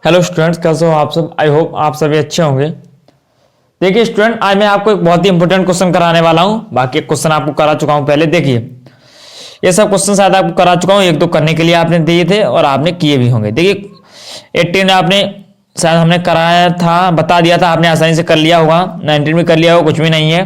Hello students, कैसे हो आप सब। आई होप आप सभी अच्छे होंगे। देखिए स्टूडेंट, आज मैं आपको एक बहुत ही इंपॉर्टेंट क्वेश्चन कराने वाला हूं। बाकी क्वेश्चन आपको करा चुका हूं पहले। देखिए ये सब क्वेश्चन शायद आपको करा चुका हूं, एक दो करने के लिए आपने दिए थे और आपने किए भी होंगे। देखिए 18 आपने शायद हमने कराया था, बता दिया था, आपने आसानी से कर लिया होगा। 19 में कर लिया होगा, कुछ भी नहीं है।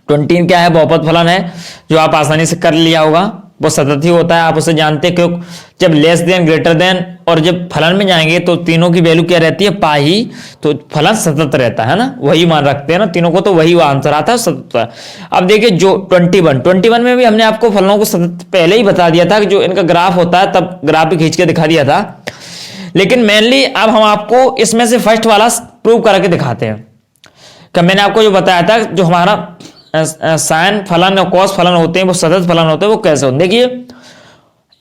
20 क्या है, बहुपद फलन है जो आप आसानी से कर लिया होगा। वो सतत ही होता है, आप उसे जानते हैं। क्यों? जब लेस देन, ग्रेटर देन और जब फलन में जाएंगे तो तीनों की वैल्यू क्या रहती है, पाई। तो फलन सतत रहता है ना, वही मान रखते हैं ना तीनों को, तो वही आंसर आता है सतत। अब देखिए जो 21 में भी हमने आपको फलनों को सतत पहले ही बता दिया था कि जो इनका ग्राफ होता है, तब ग्राफ भी खींच के दिखा दिया था। लेकिन मेनली अब हम आपको इसमें से फर्स्ट वाला प्रूव करके दिखाते हैं। कि मैंने आपको जो बताया था, जो हमारा साइन फलन और कॉस फलन होते हैं वो सतत फलन होते हैं, वो कैसे होते हैं। देखिए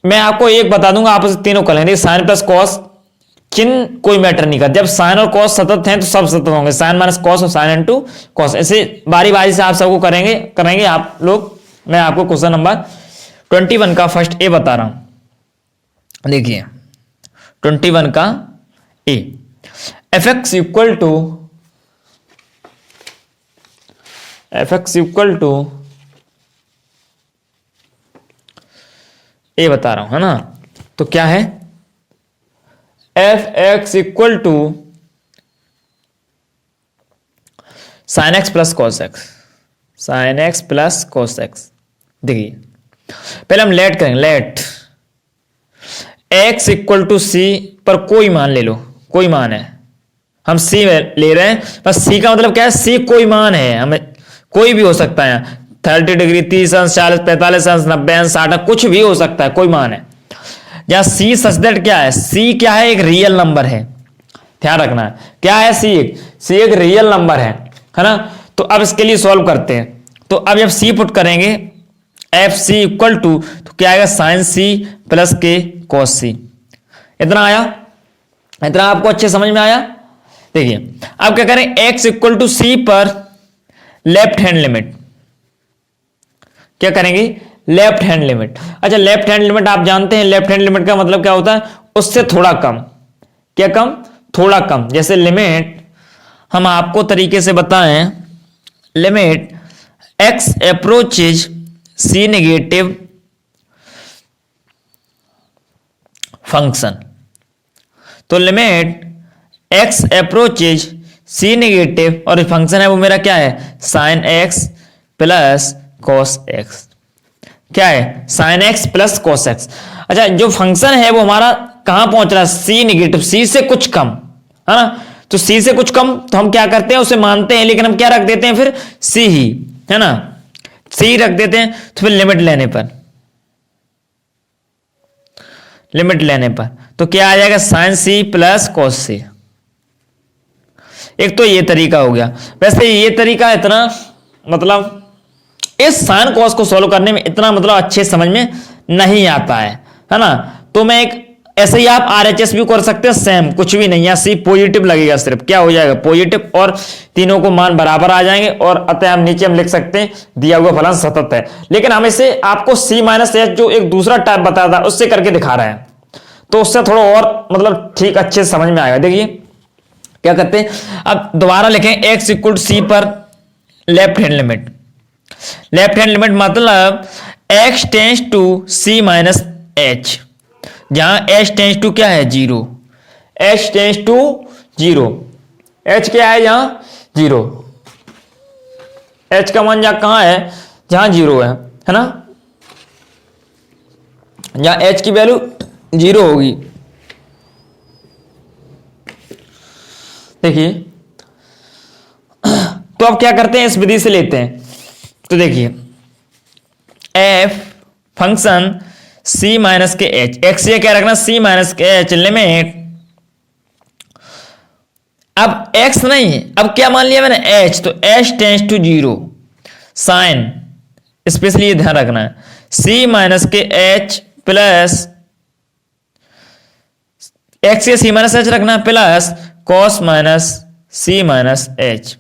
मैं आपको एक बता दूंगा, आप उसे तीनों कर लेंगे। साइन प्लस कॉस चिन्ह कोई मैटर नहीं करता। जब साइन और कॉस सतत हैं तो सब सतत होंगे, साइन माइनस कॉस और साइन इनटू कॉस। ऐसे बारी बारी से आप सबको करेंगे आप लोग। मैं आपको क्वेश्चन नंबर 21 का फर्स्ट ए बता रहा हूं। देखिए 21 का a, f x equal to a बता रहा हूं, है ना। तो क्या है, f x equal to sine x plus cos x, sine x plus cos x. देखिए पहले हम लेट करेंगे। लेट एक्स इक्वल टू सी पर कोई मान ले लो, कोई मान है, हम सी ले रहे हैं। बस सी का मतलब क्या है, सी कोई मान है, हमें कोई भी हो सकता है। 30 डिग्री, 30 अंश, 40, 45 अंश, 90 अंश, 60, कुछ भी हो सकता है, कोई मान है। या सी सच दैट क्या है, सी क्या है, एक रियल नंबर है। ध्यान रखना है क्या है, सी एक रियल नंबर है ना। तो अब इसके लिए सॉल्व करते हैं। तो अब जब सी पुट करेंगे, एफ सी इक्वल टू, तो क्या आएगा, साइन सी प्लस के कॉस सी। इतना आया, इतना आपको अच्छे समझ में आया। देखिए अब क्या करें, x इक्वल टू सी पर लेफ्ट हैंड लिमिट, क्या करेंगे, लेफ्ट हैंड लिमिट। अच्छा लेफ्ट हैंड लिमिट आप जानते हैं, लेफ्ट हैंड लिमिट का मतलब क्या होता है, उससे थोड़ा कम। क्या कम, थोड़ा कम। जैसे लिमिट हम आपको तरीके से बताएं, लिमिट x अप्रोचेज सी नेगेटिव फंक्शन। तो लिमिट x अप्रोचेज सी नेगेटिव, और फंक्शन है वो मेरा क्या है, sign x plus cos x. क्या है, sign x plus cos x. अच्छा जो फंक्शन है वो हमारा कहां पहुंच रहा है, सी नेगेटिव, सी से कुछ कम, है ना। तो सी से कुछ कम तो हम क्या करते हैं, उसे मानते हैं, लेकिन हम क्या रख देते हैं फिर, सी ही, है ना, सी रख देते हैं। तो फिर लिमिट लेने पर तो क्या आ जाएगा, साइन सी प्लस कॉस सी। एक तो ये तरीका हो गया। वैसे ये तरीका इतना मतलब इस साइन कॉस को सॉल्व करने में इतना मतलब अच्छे समझ में नहीं आता है ना। तो मैं एक ऐसे ही आप आरएचएस भी कर सकते हैं, सेम कुछ भी नहीं है, सी पॉजिटिव लगेगा, सिर्फ क्या हो जाएगा, पॉजिटिव, और तीनों को मान बराबर आ जाएंगे। और अतः हम नीचे हम लिख सकते हैं दिया हुआ फलन सतत है। लेकिन हम इसे आपको सी माइनस एच जो एक दूसरा टाइप बताया था उससे करके दिखा रहे हैं, तो उससे थोड़ा और मतलब ठीक अच्छे समझ में आएगा। देखिए क्या करते हैं, अब दोबारा लिखें, x इक्वल सी पर left hand limit. Left hand limit मतलब x tends to c minus h, जहां h टेंस टू क्या है, zero. h tends to zero, h क्या है, यहां जीरो। h का मान कहां है, जहां जीरो है ना। जहां h की वैल्यू जीरो होगी। देखिए तो अब क्या करते हैं, इस विधि से लेते हैं। तो देखिए f फंक्शन c माइनस के h, x ये क्या रखना, c माइनस के h, लिमिट, अब x नहीं, अब क्या मान लिया मैंने, h, तो h tends to zero, sine, specially ये ध्यान रखना है, c माइनस के h प्लस x के c माइनस h रखना plus cos minus c minus h।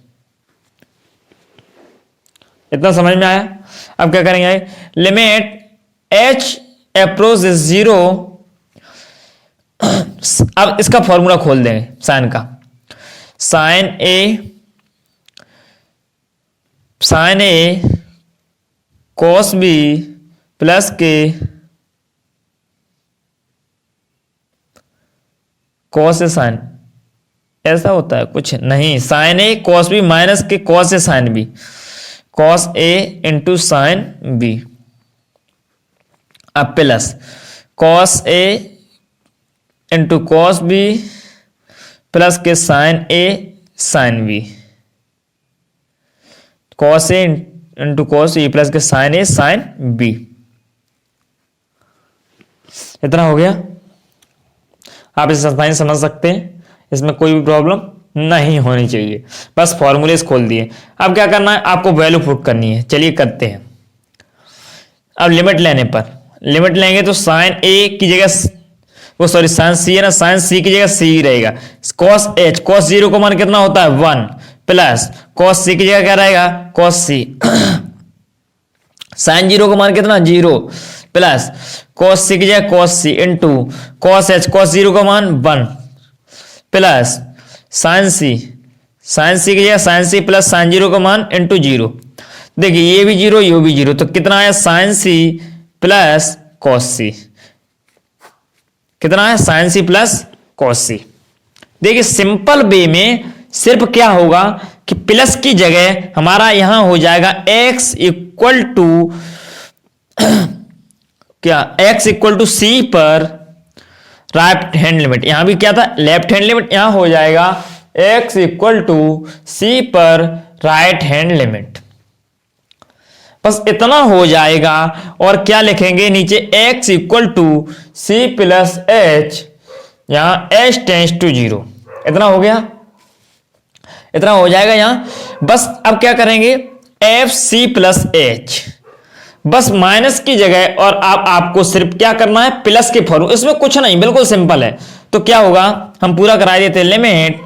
इतना समझ में आया। अब क्या करेंगे, लिमिट h अप्रोच जीरो, अब इसका फॉर्मूला खोल देंगे साइन का। Sign a cos B plus के कॉस ए साइन, ऐसा होता है कुछ नहीं, sign a cos b minus के cos a sine B, cos A into sine B, अब प्लस कॉस ए इंटू कॉस बी प्लस के sine a sine B, cos A into cos B plus के sine a sine B. इतना हो गया, आप इसे आसानी समझ सकते हैं, इसमें कोई भी प्रॉब्लम नहीं होनी चाहिए। बस फॉर्मूले खोल दिए, अब क्या करना है, आपको वैल्यू पुट करनी है। चलिए करते हैं। अब लिमिट लेने पर, लिमिट लेंगे तो साइन ए की जगह वो सॉरी साइन सी है ना, साइन सी की जगह सी रहेगा। कॉस एच, कॉस जीरो का मान कितना होता है 1 प्लस कॉस सी की जगह क्या रहेगा कॉस सी, साइन जीरो का मान कितना 0 प्लस कॉस सी की जगह cos C into cos H, cos zero का मान 1 प्लस साइन सी की जगह साइन सी प्लस साइन जीरो का मान इंटू 0। देखिए ये भी 0 ये भी 0, तो कितना आया sign C plus cos C, कितना है साइन सी प्लस कॉस सी। देखिए सिंपल वे में सिर्फ क्या होगा कि प्लस की जगह हमारा यहां हो जाएगा x इक्वल टू क्या, x इक्वल टू सी पर राइट हैंड लिमिट, यहां भी क्या था लेफ्ट हैंड लिमिट, यहां हो जाएगा x इक्वल टू सी पर राइट हैंड लिमिट। बस इतना हो जाएगा, और क्या लिखेंगे नीचे x equal to C plus h, यहां h टेंस टू 0। इतना हो गया, इतना हो जाएगा यहां। बस अब क्या करेंगे एफ सी प्लस एच, बस माइनस की जगह, और आपको सिर्फ क्या करना है प्लस के फॉर्मूले, इसमें कुछ नहीं, बिल्कुल सिंपल है। तो क्या होगा, हम पूरा करा देते हैं, limit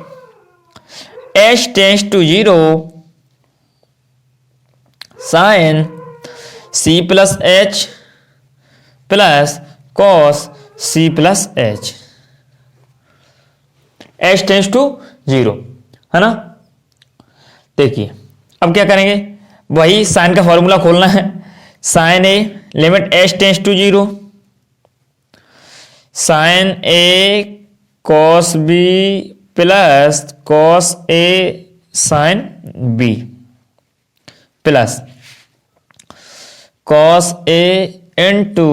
h tends to 0 sine C plus h plus cos c plus h, h tends to 0 है ना। देखिए अब क्या करेंगे, वही साइन का फॉर्मूला खोलना है। Sine a limit h tends to 0 sine a cos B plus cos a sine b plus cos A into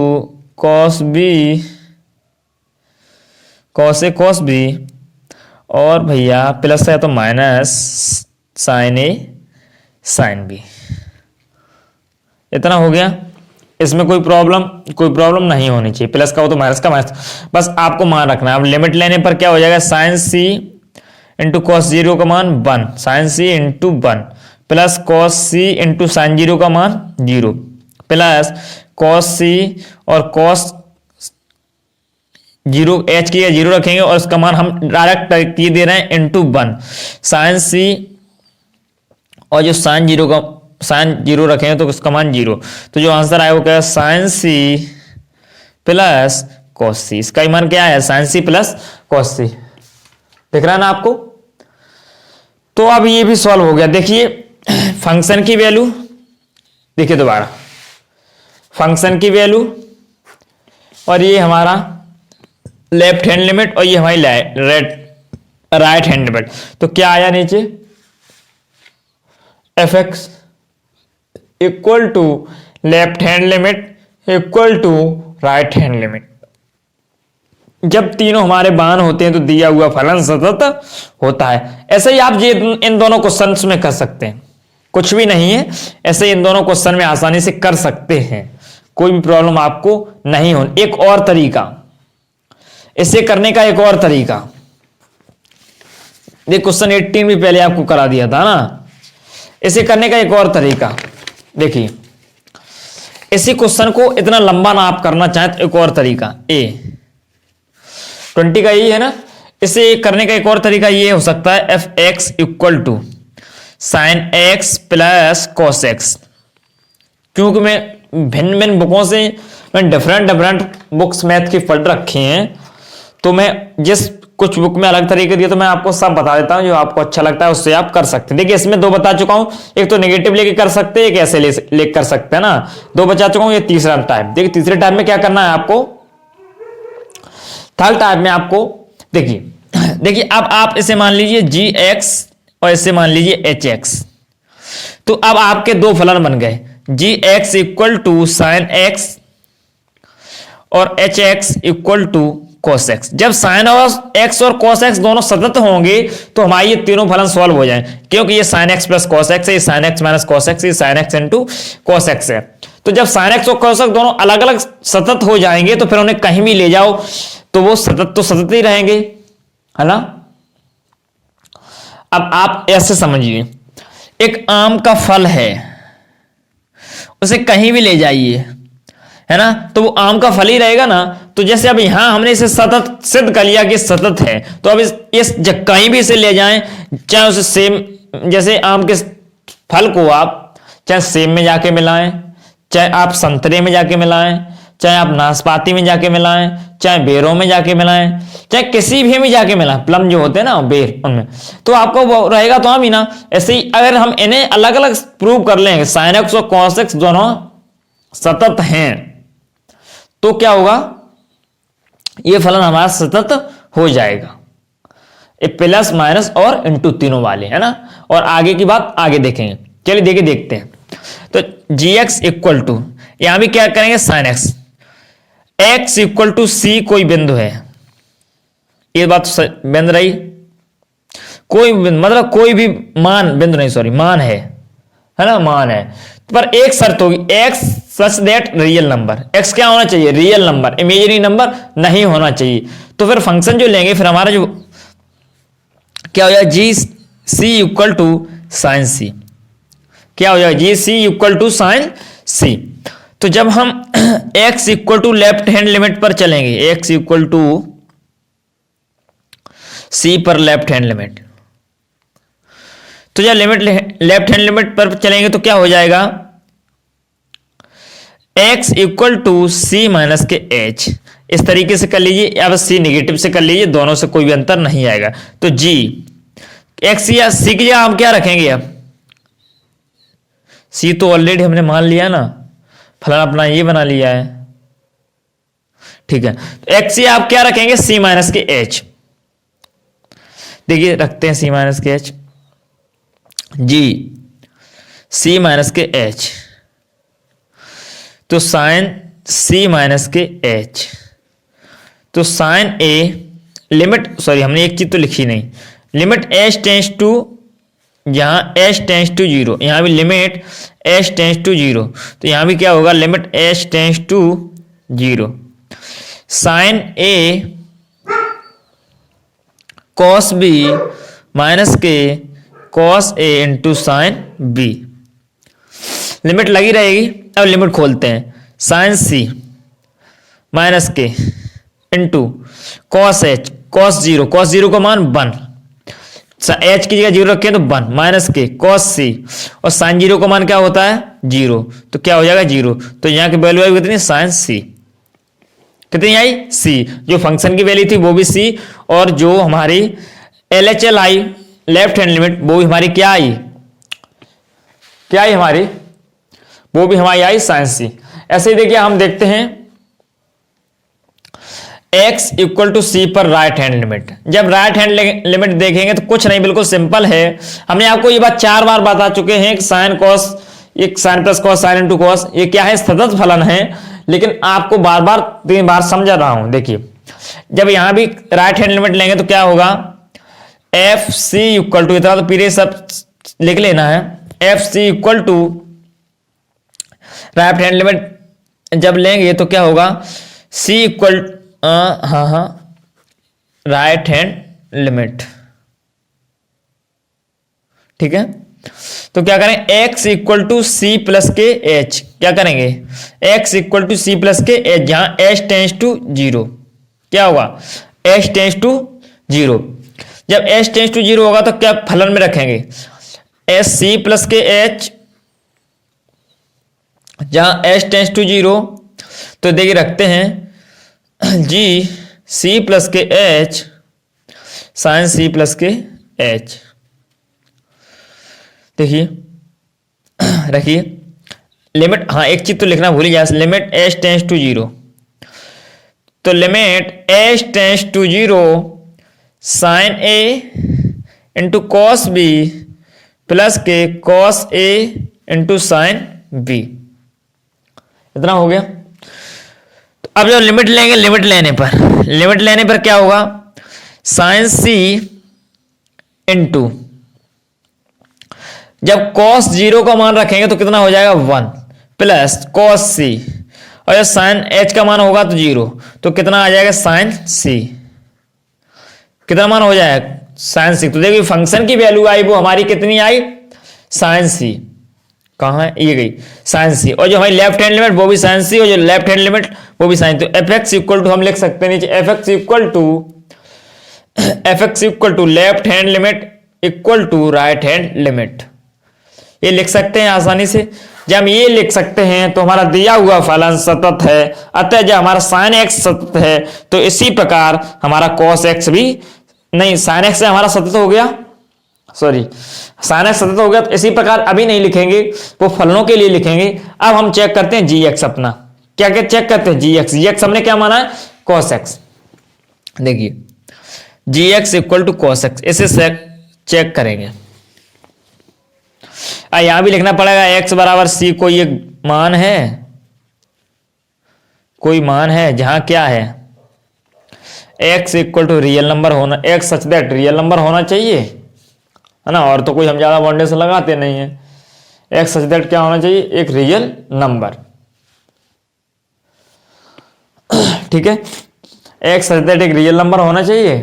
cos b cos a cos b, और भैया प्लस है तो minus sine a sine B. इतना हो गया, इसमें कोई problem नहीं होनी चाहिए। प्लस का हो तो माइनस का माइनस, बस आपको मान रखना है। अब लिमिट लेने पर क्या हो जाएगा, साइन सी इंटू कॉस जीरो का मान 1, साइन सी into 1 plus cos C into sine zero का मान 0 प्लस कॉस सी और कॉस जीरो एच की 0 रखेंगे, और उसका मान हम डायरेक्ट ये दे रहे हैं इंटू 1 साइन सी, और जो साइन जीरो रखेंगे तो उसका मान 0। तो जो आंसर आया वो क्या है, साइन सी प्लस कॉस सी। इसका मान क्या है, साइन सी प्लस कॉस सी। दिख रहा है ना आपको। तो अब ये भी सॉल्व हो गया। देखिए फंक्शन की वैल्यू, देखिए दोबारा फंक्शन की वैल्यू, और ये हमारा लेफ्ट हैंड लिमिट, और ये हमारी राइट हैंड लिमिट। तो क्या आया नीचे, f x equal to left hand limit equal to right hand limit. जब तीनों हमारे मान होते हैं तो दिया हुआ फलन सतत होता है। ऐसे ही आप ये इन दोनों क्वेश्चंस में कर सकते हैं, कुछ भी नहीं है, ऐसे इन दोनों क्वेश्चन में आसानी से कर सकते हैं, कोई भी प्रॉब्लम आपको नहीं हो। एक और तरीका, इसे करने का एक और तरीका, ये क्वेश्चन 18 भी पहले आपको करा दिया था ना। इसे करने का एक और तरीका, देखिए इसी क्वेश्चन को इतना लंबा ना आप करना चाहें तो एक और तरीका, ए 20 का यही है ना। इसे करने का एक और तरीका ये हो सकता है, f x equal to sine x plus cos x. क्योंकि मैं भिन्न भिन्न बुकों से, मैं डिफरेंट बुक्स मैथ की पढ़ रखे हैं, तो मैं जिस कुछ बुक में अलग तरीके दिए तो मैं आपको सब बता देता हूं, जो आपको अच्छा लगता है उससे आप कर सकते हैं। देखिए इसमें दो बता चुका हूं, एक तो नेगेटिव लेके कर सकते हैं, एक ऐसे ले कर सकते हैं ना, दो बचा चुका हूं। ये तीसरा टाइप, देखिए तीसरे टाइप में क्या करना है आपको, थर्ड टाइप में आपको देखिए अब आप इसे मान लीजिए gx और इसे मान लीजिए hx। तो अब आपके दो फलन बन गए, gx equal to sine x और hx equal to cos x। जब sin और x और cos x दोनों सतत होंगे तो हमारे ये तीनों फलन सॉल्व हो जाएं, क्योंकि ये sin x plus cos x है, ये sin x minus cos x, ये sin x into cos x है। तो जब sin x और cos x दोनों अलग अलग सतत हो जाएंगे तो फिर उन्हें कहीं भी ले जाओ तो वो सतत ही रहेंगे, है ना। अब आप ऐसे समझिए, एक आम का फल है, उसे कहीं भी ले जाइए, है ना, तो वो आम का फल ही रहेगा ना। तो जैसे अब यहां हमने इसे सतत सिद्ध कर लिया कि सतत है, तो अब इस कहीं भी इसे ले जाएं, चाहे उसे सेम, जैसे आम के फल को आप चाहे सेब में जाके मिलाएं, चाहे आप संतरे में जाके मिलाएं, चाहे आप नाशपाती में जाके मिलाएं, चाहे बेरों में जाके मिलाएं, चाहे किसी भी में जाके मिलाएं, प्लम जो होते हैं ना बेर, उनमें तो आपको वो रहेगा तो हम ही ना। ऐसे ही अगर हम इन्हें अलग अलग प्रूव कर लेंगे, साइन एक्स और कॉस एक्स दोनों सतत हैं, तो क्या होगा, ये फलन हमारा सतत हो जाएगा, ये प्लस माइनस और इंटू तीनों वाले, है ना। और आगे की बात आगे देखेंगे, चलिए देखते हैं। तो gx इक्वल टू, यहां भी क्या करेंगे, sine X, x equal to C कोई बिंदु है, ये बात बिंदु रही, कोई मतलब कोई भी मान, बिंदु नहीं सॉरी मान है ना, मान है, पर एक शर्त होगी, x such that real number, x क्या होना चाहिए, रियल नंबर, इमेजिनरी नंबर नहीं होना चाहिए। तो फिर फंक्शन जो लेंगे, फिर हमारा जो क्या हो जाएगा, g c equal to sine c, क्या हो जाएगा, g c equal to sine c. तो जब हम x equal to left hand limit पर चलेंगे, x इक्वल टू सी पर लेफ्ट हैंड लिमिट, तो जब लिमिट लेफ्ट हैंड लिमिट पर चलेंगे तो क्या हो जाएगा, x equal to c minus के h, इस तरीके से कर लीजिए, अब c निगेटिव से कर लीजिए, दोनों से कोई भी अंतर नहीं आएगा। तो g x या c की जगह हम क्या रखेंगे, अब c तो ऑलरेडी हमने मान लिया ना, फलन अपना ये बना लिया है, ठीक है। तो x से आप क्या रखेंगे, c माइनस के h, देखिए रखते हैं c माइनस के h, जी c माइनस के h, तो साइन c माइनस के h, तो साइन a लिमिट, सॉरी हमने एक चीज तो लिखी नहीं, लिमिट h टेंस टू, यहां h टेंस टू 0, यहां भी लिमिट h टेंस टू 0, तो यहां भी क्या होगा, limit h tends to 0, sine a cos b minus के cos a into sine b, limit लगी रहेगी। अब लिमिट खोलते हैं, साइन c माइनस के इंटू कॉस h, कॉस 0 का मान 1, h की जगह 0 रखें तो 1 माइनस के कॉस c, और साइन 0 का मान क्या होता है, 0, तो क्या हो जाएगा 0, तो यहां की वैल्यू आई कितनी, साइन c, कितनी आई, c, जो फंक्शन की वैल्यू थी वो भी c, और जो हमारी LHL I left hand limit, वो भी हमारी क्या आई, हमारी, वो भी हमारी आई साइन c। ऐसे ही देखिए हम देखते हैं x इक्वल टू सी पर राइट हैंड लिमिट, जब राइट हैंड लिमिट देखेंगे तो कुछ नहीं, बिल्कुल सिंपल है। हमने आपको ये बात 4 बार बता चुके हैं कि साइन कॉस, एक sine plus cos sine into cos, ये क्या है, सतत फलन है, लेकिन आपको बार बार 3 बार समझा रहा हूं। देखिए जब यहां भी राइट हैंड लिमिट लेंगे तो क्या होगा, एफ सी इक्वल टू, इतना तो पीछे सब लिख लेना है, f c equal to right hand limit जब लेंगे तो क्या होगा, सी इक्वल, हाँ राइट हैंड लिमिट, ठीक है। तो क्या करें, x equal to C plus के एच, क्या करेंगे, x equal to C plus के एच, जहां h टेंस टू 0, क्या होगा, h टेंस टू 0, जब h टेंस टू 0 होगा तो क्या फलन में रखेंगे, एस सी प्लस के एच, जहां h टेंस टू 0, तो देखिए रखते हैं जी सी प्लस के एच साइन सी प्लस के एच। देखिए रखिए लिमिट, हाँ एक चीज तो लिखना भूल गया, limit H tends to zero. तो limit H tends to zero sine A into cos B plus के कॉस ए इंटू साइन बी, इतना हो गया। तो अब जब लिमिट लेंगे, लिमिट लेने पर क्या होगा, साइन सी इंटू, जब कॉस जीरो का मान रखेंगे तो कितना हो जाएगा 1 प्लस कॉस सी, और जब साइन एच का मान होगा तो 0, तो कितना आ जाएगा साइन सी, कितना मान हो जाएगा साइन सी। तो देखिए फंक्शन की वैल्यू आई वो हमारी कितनी आई, साइन सी, कहाँ है ये गई साइन सी, और जो हमारी लेफ्ट हैंड लिमिट वो भी साइन सी, और जो लेफ्ट हैंड लिमिट वो भी साइन। तो एफ एक्स इक्वल टू हम लिख सकते हैं नीचे, f x equal to left hand limit equal to right hand limit, ये लिख सकते हैं आसानी से। जब हम ये लिख सकते हैं तो हमारा दिया हुआ फलन सतत है, अतः जब हमारा साइन एक्स सतत है तो इसी प्रकार हमारा कॉस एक्स भी, नहीं साइन एक्स से हमारा सतत हो गया, सॉरी साइन एक्स सतत हो गया, तो इसी प्रकार अभी नहीं लिखेंगे, वो फलनों के लिए लिखेंगे। अब हम चेक करते हैं जी एक्स अपना, क्या क्या चेक करते हैं जी एक्स हमने क्या माना है कॉस एक्स। देखिए G X equal to cos X, इसे चेक करेंगे। यहां भी लिखना पड़ेगा एक्स बराबर सी, कोई एक मान है, कोई मान है जहां क्या है X equal to real number होना, X such that real number होना चाहिए, है ना, और तो कोई हम ज्यादा बाउंडेशन लगाते नहीं है। एक्स सच दैट क्या होना चाहिए, एक रियल नंबर, ठीक है, एक्स सच दैट एक रियल नंबर होना चाहिए,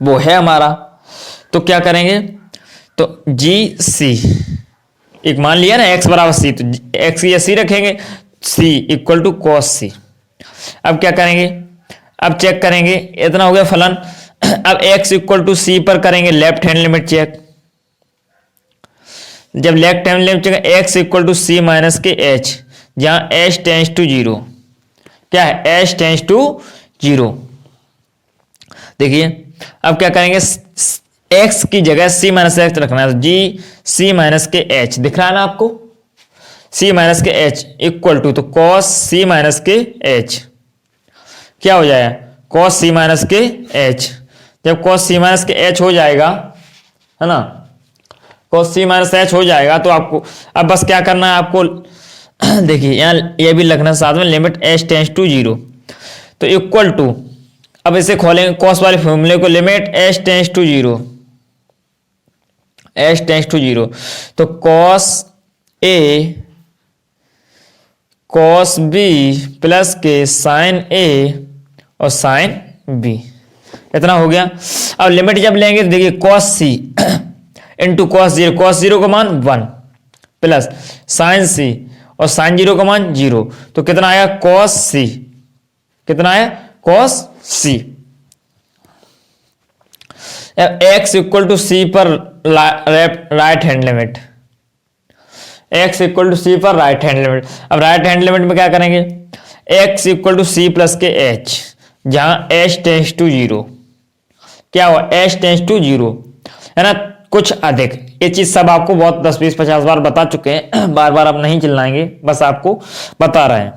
वो है हमारा। तो क्या करेंगे, तो जी सी, एक मान लिया ना एक्स बराबर सी, तो एक्स या सी रखेंगे, सी इक्वल टू कॉस सी। अब क्या करेंगे, अब चेक करेंगे, इतना हो गया फलन। अब एक्स इक्वल टू सी पर करेंगे लेफ्ट हैंड लिमिट चेक। जब left hand limit check, x equal to c minus के एच, जहां एच टेंस टू जीरो, क्या है एच टेंस टू जीरो। देखिए अब क्या करेंगे, एक्स की जगह सी माइनस एक्स रखना है, जी सी माइनस के एच दिख रहा है ना आपको, सी माइनस के एच इक्वल टू, तो कॉस सी माइनस के एच क्या हो जाएगा, कॉस सी माइनस के एच। जब कॉस सी माइनस के एच हो जाएगा, है ना, कॉस सी माइनस एच हो जाएगा, तो आपको अब बस क्या करना है आपको, देखिए यहाँ ये भी लिखना साथ में, limit H tends to zero, तो इक्वल टू, अब इसे खोलेंगे कॉस वाले फॉर्मूले को, limit H tends to zero, h tends to zero, तो cos a cos B plus के साइन ए और साइन बी, इतना हो गया। अब लिमिट जब लेंगे तो देखिए cos C into cos zero का मान 1 प्लस साइन सी और साइन जीरो का मान 0, तो कितना आया कॉस सी, कितना आया cos C. X equal to सी पर right hand limit, X equal to सी पर राइट हैंड लिमिट। अब राइट हैंड लिमिट में क्या करेंगे, X equal to C plus के एच, जहां एच टेंस टू जीरो, क्या हुआ एच टेंस टू जीरो, है ना, कुछ अधिक। ये चीज सब आपको बहुत 10 20 50 बार बता चुके हैं, बार बार आप नहीं चिल्लाएंगे, बस आपको बता रहे हैं।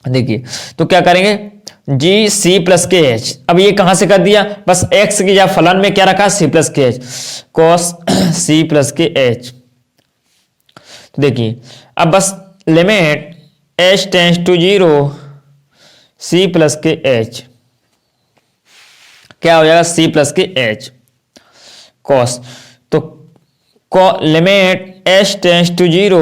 देखिए तो क्या करेंगे, जी सी प्लस के एच, अब ये कहां से कर दिया, बस एक्स की जब फलन में क्या रखा सी प्लस के एच, कॉस सी प्लस के एच। तो देखिए अब बस limit H tends to zero c plus के एच, क्या हो जाएगा सी प्लस के एच कॉस, तो limit H tends to zero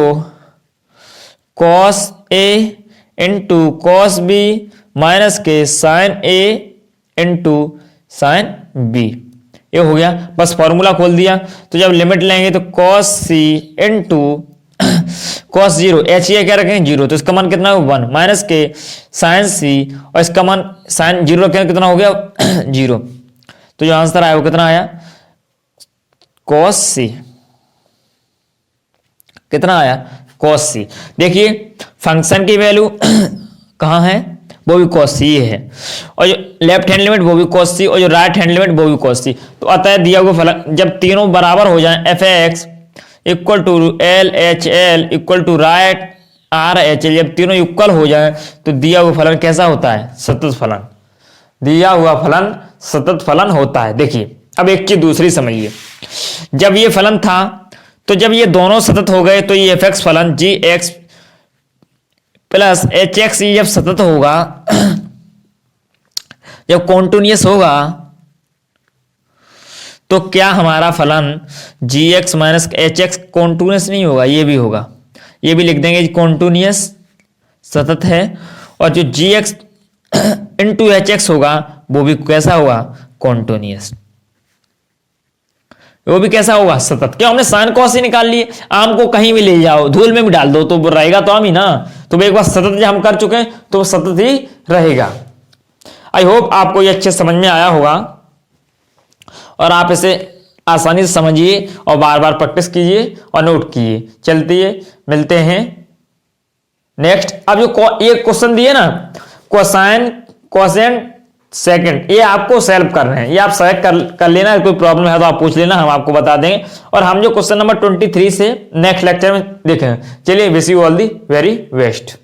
cos A into cos b minus के साइन ए इंटू साइन बी, ये हो गया। बस फॉर्मूला खोल दिया, तो जब लिमिट लेंगे तो cos C into cos zero, H ये क्या रखेंगे जीरो, तो इसका मान कितना है 1 माइनस के साइन सी, और इसका मान साइन जीरो रखेंगे कितना हो गया 0, तो जो आंसर आया वो कितना आया कॉस सी, कितना आया कॉस सी। देखिए फंक्शन की वैल्यू कहां है, वो भी cos c है, और जो लेफ्ट हैंड लिमिट वो भी cos c, और जो राइट हैंड लिमिट वो भी cos c। तो अतः दिया हुआ फलन जब तीनों बराबर हो जाएं, f x equal to l h l equal to right r h l, जब तीनों इक्वल हो जाए तो दिया हुआ फलन कैसा होता है? सतत फलन। दिया हुआ फलन सतत फलन होता है। देखिए अब एक चीज दूसरी समझिए, जब ये फलन था तो जब ये दोनों सतत हो गए तो ये एफ एक्स फलन G x plus H x जब सतत होगा, जब कॉन्टिन्यूअस होगा, तो क्या हमारा फलन G X minus H X continuous नहीं होगा? ये भी होगा, ये भी लिख देंगे कॉन्टिन्यूअस सतत है। और जो जी एक्स इंटू एच एक्स होगा वो भी कैसा होगा? कॉन्टिन्यूअस। वो भी कैसा होगा? सतत। क्यों? हमने साइन कॉस ही निकाल लिए। आम को कहीं भी ले जाओ, धूल में भी डाल दो तो रहेगा तो आम ही ना। तो एक बार सतत जब हम कर चुके हैं तो वो सतत ही रहेगा। आई होप आपको ये अच्छे समझ में आया होगा और आप इसे आसानी से समझिए और बार बार प्रैक्टिस कीजिए और नोट कीजिए। चलते मिलते हैं नेक्स्ट। अब जो ये क्वेश्चन दिए ना, कोसाइन कोसेंट सेकंड, ये आपको सॉल्व करने हैं। ये आप सेलेक्ट कर लेना, कोई प्रॉब्लम है तो आप पूछ लेना, हम आपको बता देंगे। और हम जो क्वेश्चन नंबर 23 से नेक्स्ट लेक्चर में देखेंगे। चलिए, wish you all the very best.